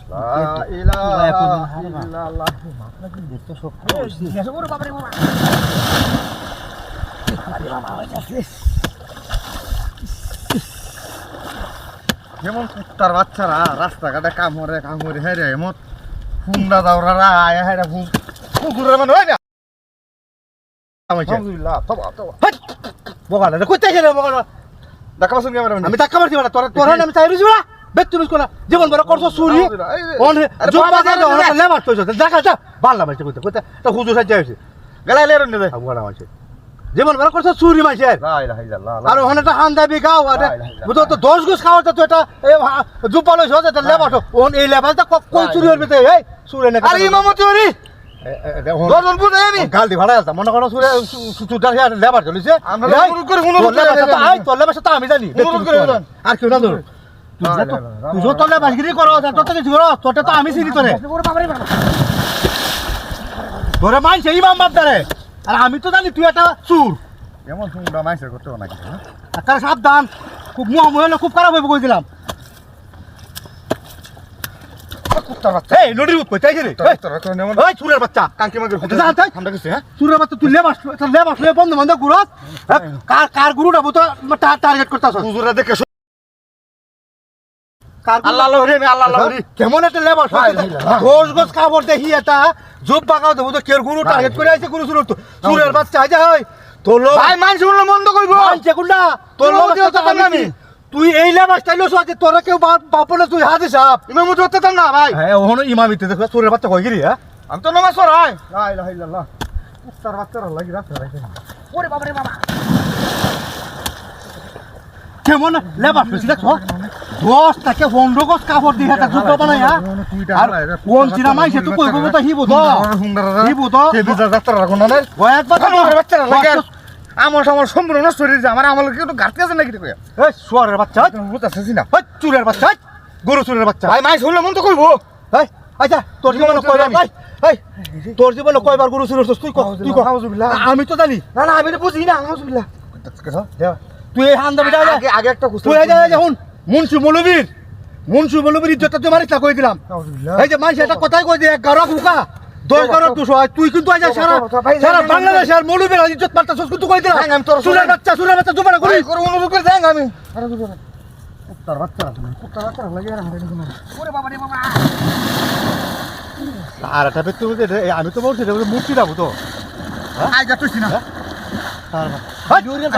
যেমন কুত্তার বাচ্চারা রাস্তাঘাটে কামড়ে হ্যাঁ রে এমন হুন্ডা দাওরা আয়া হ্যাঁ কুকুরের মানে হয় না আমি ধাক্কা মারছি তোর আমি চাই রুজি বেতুমিস কোনা জীবন বড় করছো চুরি জুব্বা দে লেবার তো দেখা যা বাল্লা মারছে কইতে কইতে তো হুজুর সাজা হইছে গলায় লেরন দে আবুড়া মারছে জীবন বড় করছো চুরি মারছে লা ইলাহা ইল্লাল্লাহ আর ওখানে তো হান্দাবি গাও আরে বুঝো তো 10 গুছ খাওয়া তো এটা জুব্বা লইছো এটা লেবার তো ওন এই লেবারটা কই চুরি হইবে তে এই চুরি না আরে ইমাম চুরি দজন বুঝে আমি গাল দি ভাড়া আছে মনে করো চুরি চুটার লেবার চলিছে আমরা করে কোন আই তো লেবার তো আমি জানি আর কেউ না ধর তুই তোলে বাসগিরি করো তোর কিছু করো তোরটা তো আমি চিনি তোরে তোরে মানছে ইমাম বাপদারে আর আমি তো জানি তুই একটা চুর এমন চুরটা মাইসে করতে হবে নাকি তার সাবধান খুব মুহ হলে খুব খারাপ হইব কইছিলাম কুত্তার বাচ্চা এই নদীর উপর কইতাইছে রে ওই চুরের বাচ্চা কাঙ্কি মাগের জানতে ঠান্ডা গেছে হ্যাঁ চুরের বাচ্চা তুই লেবাস লয়ে বন্ধ বন্ধ গুরস কার গুরুটা তো টার্গেট করতাছ হুজুরা দেখে আল্লাহ রে আল্লাহ রে কেমন একটা লেবার দোষ গোছ খাবার দেখি এটা জব বাগাও দেবো তো কের গুরু টার্গেট করে আইছে গুরু সুরত চুরের বাচ্চা আইছে হয় তোর লোক ভাই মান শুনলে বন্ধ কইব মানছে কুন্ডা তোর লোক দিও তো আমি তুই এই লেবার স্টাইলস আছে তোরা কেউ বাপনে তুই হাতে সাপ ইমাম তো হতে না ভাই হ্যাঁ ওহনো ইমামিতে দেখো চুরের বাচ্চা কই গিরি হ্যাঁ আমি তো নামাজ পড়াই লা ইলাহা ইল্লাল্লাহ কুত্তার বাচ্চারা লাগি রাখতে রাখতে ওরে বাবা রে বাবা কেমন লেবার ফেসি দেখো 10 টাকা 15 গজ কাপড় দিয়ে একটা জুতো বানায়া আর কোন চিনা মাইছে তুই কইবো তো হিবো তো কে বিজা যাত্রা রাখো না ওই একবার আমার বাচ্চারা লাগে আমার সম্পূর্ণ নষ্ট হয়ে যায় আমার আমল কি একটু ঘাটতি আছে নাকি কইয়া এই শুয়ারের বাচ্চা বুঝতাছিস না ওই চুরের বাচ্চা গরু চুরের বাচ্চা ভাই মাইস হইলে মন তো কইবো এই আচ্ছা তোর জীবন কইবার ভাই এই তোর জীবন কয়বার গরু চুরের তুই আউযুবিল্লাহ আমি তো জানি না না আমি তো বুঝি না আউযুবিল্লাহ তুই এই হান্দাবিটা আগে একটা তুই যা হুন মুনসু মৌলবীর ইজ্জতটা তুই মারিস না কই দিলাম এই যে মানুষ এটা কথাই কই দে 11 ফুকা 10 12 200 তুই কিন্তু আজ সারা বাংলাদেশ আর মৌলবীর ইজ্জত মারতাছস কিন্তু কই দিলাম আমি তোর সুরের বাচ্চা জুবাড়া করি করব অনুরোধ করে দেন আমি আরে জুবাড়া কুত্তার বাচ্চা লাগে আর হারে না ওরে বাবা রে বাবা আর এটা তুই আমি তো বলছি মূর্তি দাও তো আই যা তুই না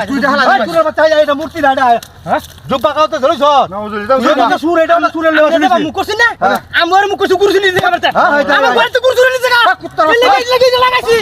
তুই দেখা লাগে চুরের বাচ্চা এটা মূর্তি না হ্যাঁ জব্বা কাও তো ধরছ না সুর এটা সুরের লেবা মুখ করছিস না আমার মুখ করছিস গুরুছিস না আমার ঘরে তো গুরুছিস না কুত্তা লাগাইছি